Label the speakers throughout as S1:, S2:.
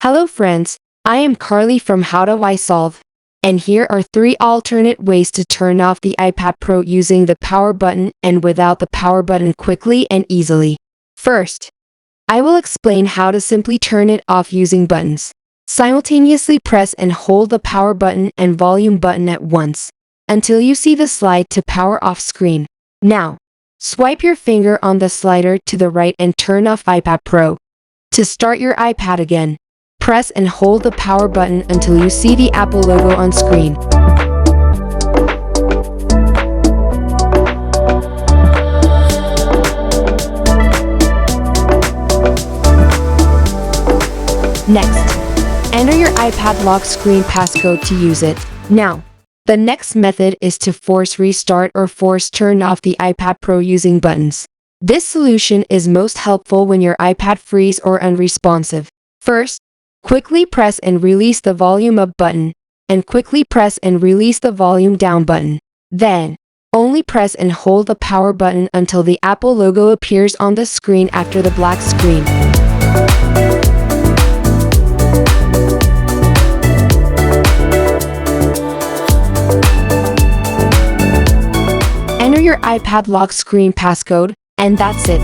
S1: Hello friends, I am Carly from How Do I Solve, and here are 3 alternate ways to turn off the iPad Pro using the power button and without the power button quickly and easily. First, I will explain how to simply turn it off using buttons. Simultaneously press and hold the power button and volume button at once, until you see the slide to power off screen. Now, swipe your finger on the slider to the right and turn off iPad Pro. To start your iPad again, press and hold the power button until you see the Apple logo on screen. Next, enter your iPad lock screen passcode to use it. Now, the next method is to force restart or force turn off the iPad Pro using buttons. This solution is most helpful when your iPad freezes or unresponsive. First, quickly press and release the volume up button, and quickly press and release the volume down button. Then, only press and hold the power button until the Apple logo appears on the screen after the black screen. Enter your iPad lock screen passcode, and that's it.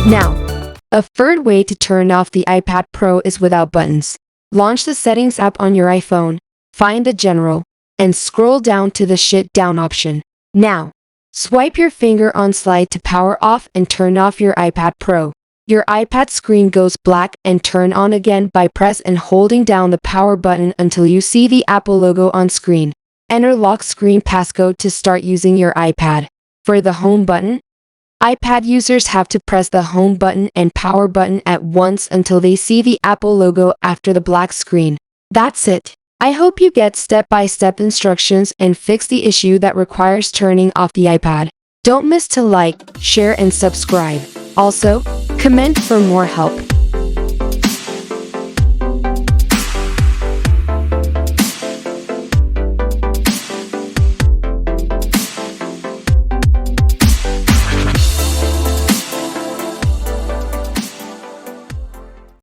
S1: Now, a third way to turn off the iPad Pro is without buttons. Launch the Settings app on your iPhone, find the General, and scroll down to the Shut Down option. Now, swipe your finger on slide to power off and turn off your iPad Pro. Your iPad screen goes black and turn on again by press and holding down the power button until you see the Apple logo on screen. Enter lock screen passcode to start using your iPad. For the home button, iPad users have to press the home button and power button at once until they see the Apple logo after the black screen. That's it. I hope you get step-by-step instructions and fix the issue that requires turning off the iPad. Don't miss to like, share and subscribe. Also, comment for more help.